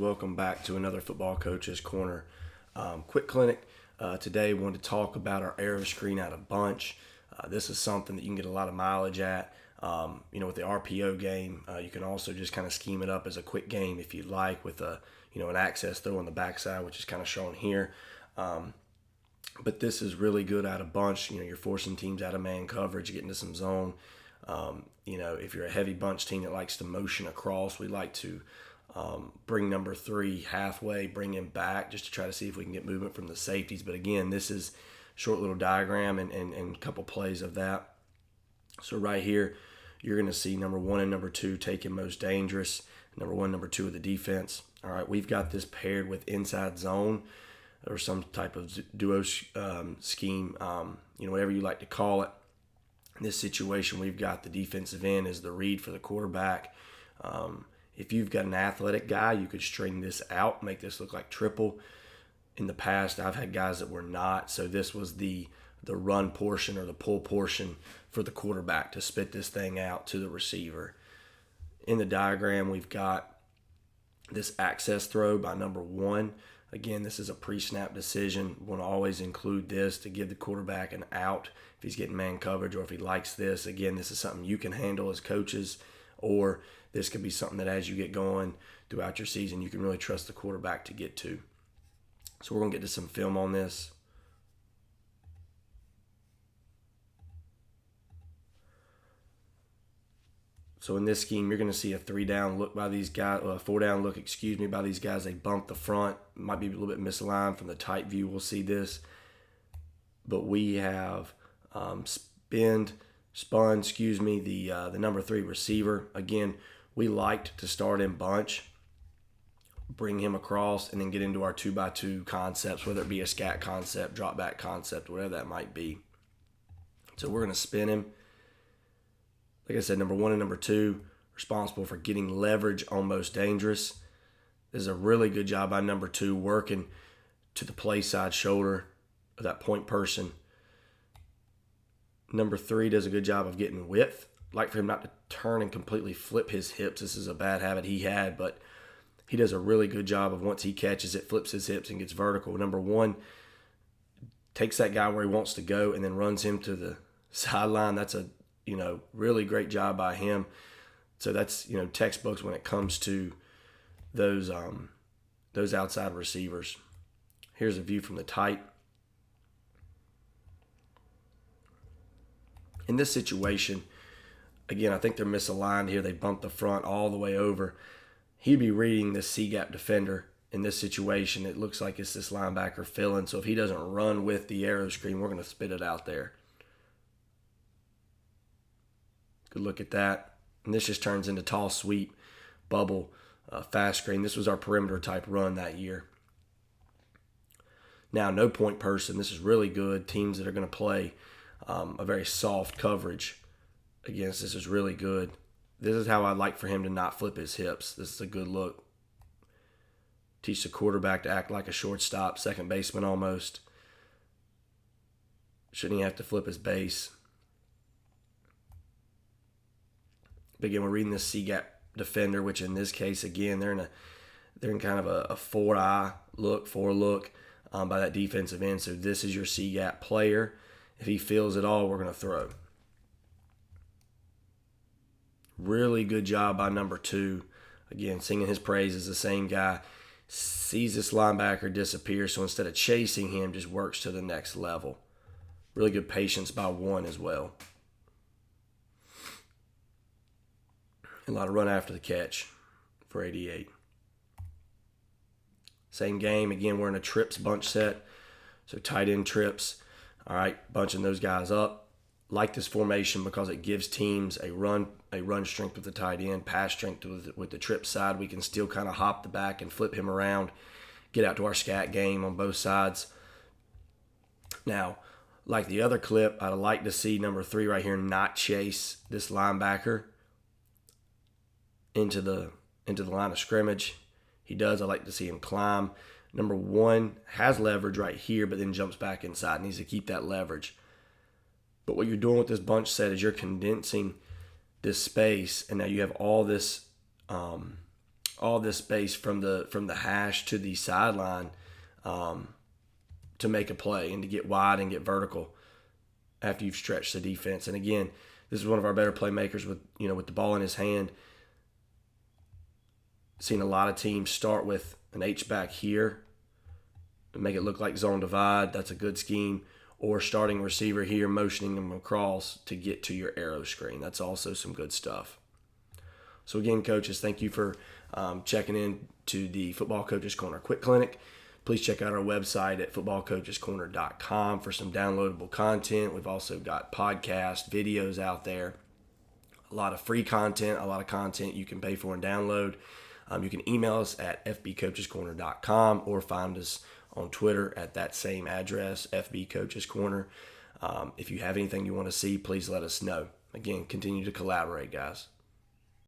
welcome back to another Football Coach's Corner quick clinic. Today we want to talk about our arrow screen out of bunch. This is something that you can get a lot of mileage at. With the RPO game, you can also just kind of scheme it up as a quick game if you'd like, with an access throw on the backside, which is kind of shown here. But this is really good out of bunch. You're forcing teams out of man coverage, getting to some zone. If you're a heavy bunch team that likes to motion across, we like to bring number 3 halfway, bring him back just to try to see if we can get movement from the safeties. But again, this is short little diagram and a couple plays of that. So right here, you're going to see number 1 and number 2 taking most dangerous. Number 1, number 2 of the defense. All right, we've got this paired with inside zone or some type of duo scheme, whatever you like to call it. In this situation, we've got the defensive end as the read for the quarterback. If you've got an athletic guy, you could string this out, make this look like triple. In the past, I've had guys that were not, so this was the run portion or the pull portion for the quarterback to spit this thing out to the receiver. In the diagram, we've got this access throw by number 1. Again, this is a pre-snap decision. We want to always include this to give the quarterback an out if he's getting man coverage or if he likes this. Again, this is something you can handle as coaches, or this could be something that as you get going throughout your season, you can really trust the quarterback to get to. So we're going to get to some film on this. So in this scheme, you're going to see a 3-down look by these guys, 4-down look, by these guys. They bump the front. Might be a little bit misaligned from the tight view. We'll see this. But we have spun, the number 3 receiver. Again, we liked to start in bunch, bring him across, and then get into our 2x2 concepts, whether it be a scat concept, drop back concept, whatever that might be. So we're going to spin him. Like I said, number 1 and number 2 responsible for getting leverage on most dangerous. This is a really good job by number 2 working to the play side shoulder of that point person. Number 3 does a good job of getting width. I'd like for him not to turn and completely flip his hips. This is a bad habit he had, but he does a really good job of once he catches it, flips his hips and gets vertical. Number 1 takes that guy where he wants to go and then runs him to the sideline. That's a really great job by him. So that's, textbooks when it comes to those outside receivers. Here's a view from the tight. In this situation, again, I think they're misaligned here. They bumped the front all the way over. He'd be reading this C-gap defender. In this situation, it looks like it's this linebacker filling. So if he doesn't run with the arrow screen, we're going to spit it out there. Good look at that. And this just turns into tall sweep, bubble, fast screen. This was our perimeter type run that year. Now, no point person. This is really good. Teams that are going to play a very soft coverage against this is really good. This is how I'd like for him to not flip his hips. This is a good look. Teach the quarterback to act like a shortstop, second baseman almost. Shouldn't he have to flip his base? But again, we're reading this C-gap defender, which in this case, again, they're in kind of a 4 look by that defensive end. So this is your C-gap player. If he feels it all, we're going to throw. Really good job by number 2. Again, singing his praises, the same guy. Sees this linebacker disappear, so instead of chasing him, just works to the next level. Really good patience by 1 as well. A lot of run after the catch for 88. Same game. Again, we're in a trips bunch set. So tight end trips. All right, bunching those guys up. Like this formation because it gives teams a run strength with the tight end, pass strength with the trip side. We can still kind of hop the back and flip him around, get out to our scat game on both sides. Now, like the other clip, I'd like to see number 3 right here not chase this linebacker into the line of scrimmage. He does. I like to see him climb. Number 1 has leverage right here, but then jumps back inside. Needs to keep that leverage. But what you're doing with this bunch set is you're condensing this space, and now you have all this all this space from the hash to the sideline to make a play and to get wide and get vertical after you've stretched the defense. And again, this is one of our better playmakers with the ball in his hand. Seen a lot of teams start with an H-back here and make it look like zone divide. That's a good scheme. Or starting receiver here, motioning them across to get to your arrow screen. That's also some good stuff. So again, coaches, thank you for checking in to the Football Coaches Corner Quick Clinic. Please check out our website at footballcoachescorner.com for some downloadable content. We've also got podcast videos out there, a lot of free content, a lot of content you can pay for and download. You can email us at fbcoachescorner.com or find us on Twitter at that same address, FB Coaches Corner. If you have anything you want to see, please let us know. Again, continue to collaborate, guys.